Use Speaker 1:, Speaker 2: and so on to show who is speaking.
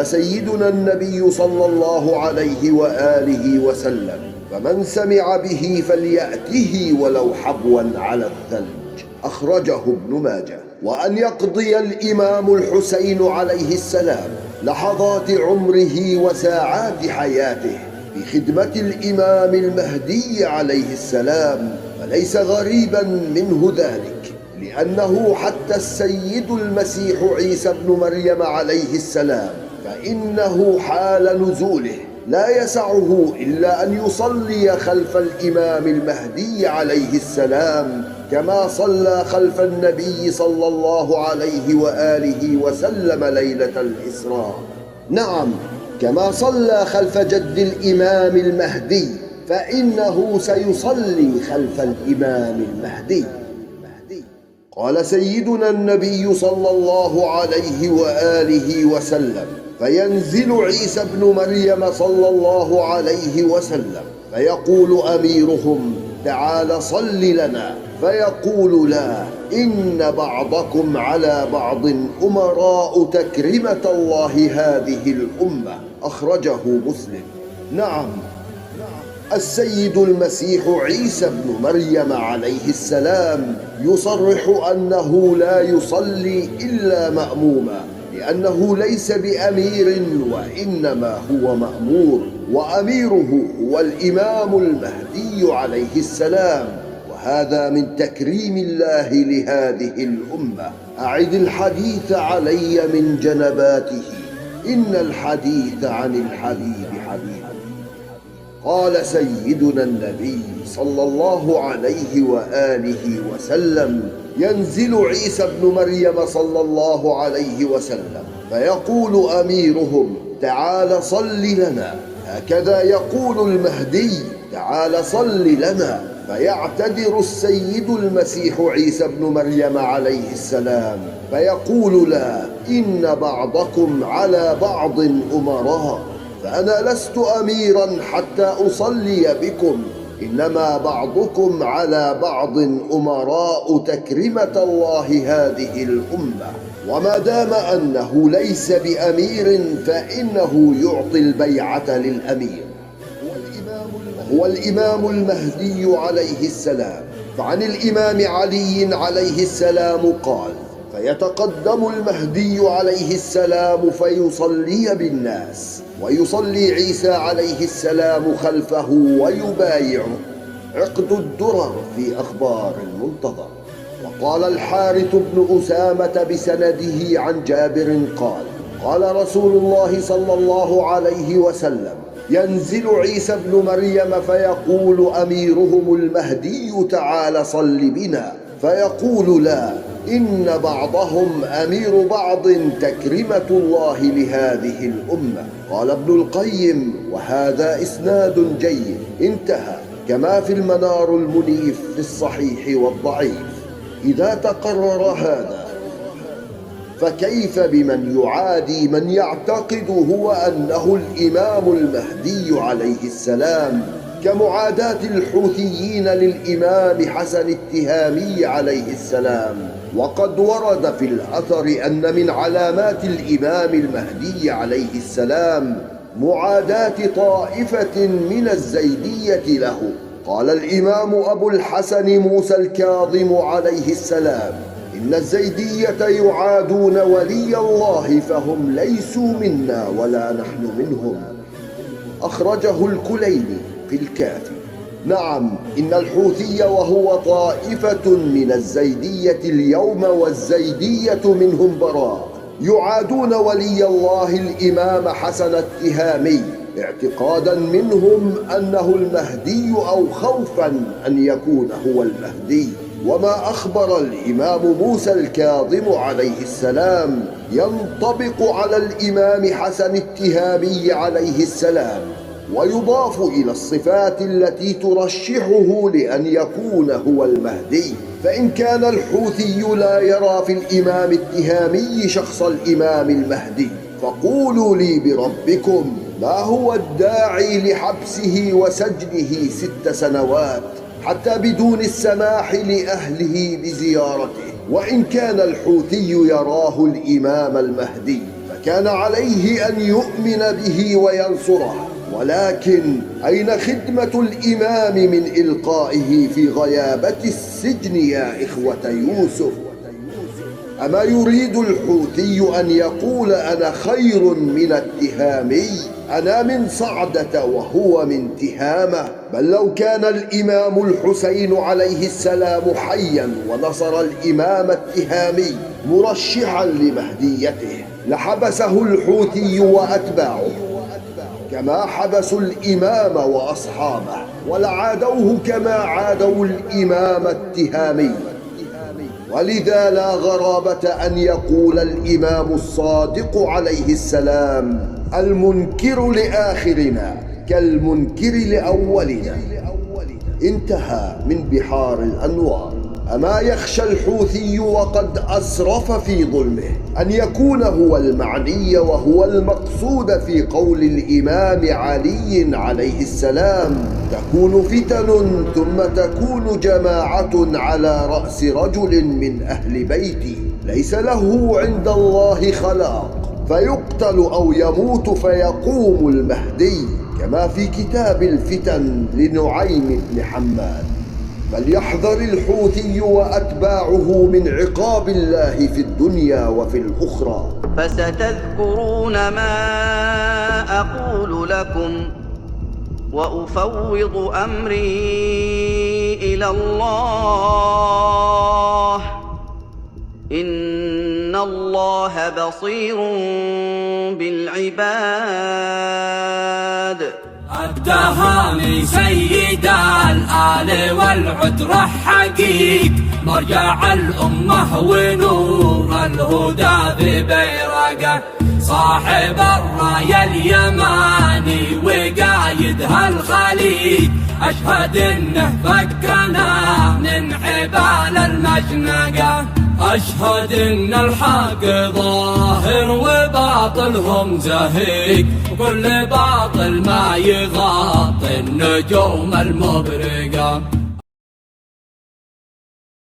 Speaker 1: قال سيدنا النبي صلى الله عليه وآله وسلم: فمن سمع به فليأته ولو حبوا على الثلج. أخرجه ابن ماجه. وأن يقضي الإمام الحسين عليه السلام لحظات عمره وساعات حياته في خدمة الإمام المهدي عليه السلام فليس غريبا منه ذلك، لأنه حتى السيد المسيح عيسى بن مريم عليه السلام فإنه حال نزوله لا يسعه إلا أن يصلي خلف الإمام المهدي عليه السلام كما صلى خلف النبي صلى الله عليه وآله وسلم ليلة الإسراء. نعم، كما صلى خلف جد الإمام المهدي فإنه سيصلي خلف الإمام المهدي. قال سيدنا النبي صلى الله عليه وآله وسلم: فينزل عيسى بن مريم صلى الله عليه وسلم فيقول أميرهم: تعال صل لنا، فيقول: لا، إن بعضكم على بعض أمراء تكرمة الله هذه الأمة. أخرجه مسلم. نعم، السيد المسيح عيسى بن مريم عليه السلام يصرح أنه لا يصلي إلا مأموما، لأنه ليس بأمير وإنما هو مأمور، وأميره هو الإمام المهدي عليه السلام، وهذا من تكريم الله لهذه الأمة. أعد الحديث علي من جنباته، إن الحديث عن الحبيب حبيب. قال سيدنا النبي صلى الله عليه وآله وسلم: ينزل عيسى بن مريم صلى الله عليه وسلم فيقول أميرهم: تعال صل لنا. هكذا يقول المهدي: تعال صل لنا. فيعتذر السيد المسيح عيسى بن مريم عليه السلام فيقول: لا، إن بعضكم على بعض أمراء، فأنا لست أميرا حتى أصلي بكم، إنما بعضكم على بعض أمراء تكرمة الله هذه الأمة. وما دام أنه ليس بأمير فإنه يعطي البيعة للأمير، هو الإمام المهدي عليه السلام. فعن الإمام علي عليه السلام قال: فيتقدم المهدي عليه السلام فيصلي بالناس، ويصلي عيسى عليه السلام خلفه ويبايعه. عقد الدرر في أخبار المنتظر. وقال الحارث بن أسامة بسنده عن جابر قال: قال رسول الله صلى الله عليه وسلم: ينزل عيسى بن مريم فيقول أميرهم المهدي: تعال صل بنا، فيقول: لا، إن بعضهم أمير بعض تكرمة الله لهذه الأمة. قال ابن القيم: وهذا إسناد جيد. انتهى. كما في المنار المنيف في الصحيح والضعيف. إذا تقرر هذا فكيف بمن يعادي من يعتقد هو أنه الإمام المهدي عليه السلام، كمعاداة الحوثيين للإمام حسن التهامي عليه السلام. وقد ورد في الأثر أن من علامات الإمام المهدي عليه السلام معاداة طائفة من الزيدية له. قال الإمام أبو الحسن موسى الكاظم عليه السلام: إن الزيدية يعادون ولي الله فهم ليسوا منا ولا نحن منهم. أخرجه الكليني في الكافي. نعم، إن الحوثي وهو طائفة من الزيدية اليوم، والزيدية منهم براء، يعادون ولي الله الإمام حسن التهامي اعتقادا منهم أنه المهدي أو خوفا أن يكون هو المهدي. وما أخبر الإمام موسى الكاظم عليه السلام ينطبق على الإمام حسن التهامي عليه السلام، ويضاف إلى الصفات التي ترشحه لأن يكون هو المهدي. فإن كان الحوثي لا يرى في الإمام التهامي شخص الإمام المهدي، فقولوا لي بربكم ما هو الداعي لحبسه وسجنه 6 سنوات حتى بدون السماح لأهله بزيارته؟ وإن كان الحوثي يراه الإمام المهدي كان عليه أن يؤمن به وينصره، ولكن أين خدمة الإمام من إلقائه في غيابة السجن يا إخوة يوسف؟ أما يريد الحوثي أن يقول أنا خير من التهامي؟ أنا من صعدة وهو من تهامة. بل لو كان الإمام الحسين عليه السلام حيا ونصر الإمام التهامي مرشحا لمهديته لحبسه الحوثي وأتباعه كما حبسوا الإمام وأصحابه، ولعادوه كما عادوا الإمام التهامي. ولذا لا غرابة أن يقول الإمام الصادق عليه السلام: المنكر لآخرنا كالمنكر لأولنا. انتهى من بحار الأنوار. أما يخشى الحوثي وقد أسرف في ظلمه أن يكون هو المعني وهو المقصود في قول الإمام علي عليه السلام: تكون فتن ثم تكون جماعة على رأس رجل من أهل بيتي ليس له عند الله خلاق فيقتل أو يموت فيقوم المهدي، كما في كتاب الفتن لنعيم بن حماد. فليحذر الحوثي وأتباعه من عقاب الله في الدنيا وفي الأخرى.
Speaker 2: فستذكرون ما أقول لكم وأفوض أمري إلى الله إن الله بصير بالعباد.
Speaker 3: التهاني سيد الآل والعترة حقيق، مرجع الأمة ونور الهدى ببيرقه، صاحب الراية اليماني وقايدها الخليج، أشهد إنه فكنا من حبال المشنقة، أشهد إن الحق ظاهر وباطلهم زهيق، وكل باطل ما يغطي النجوم المبرقة.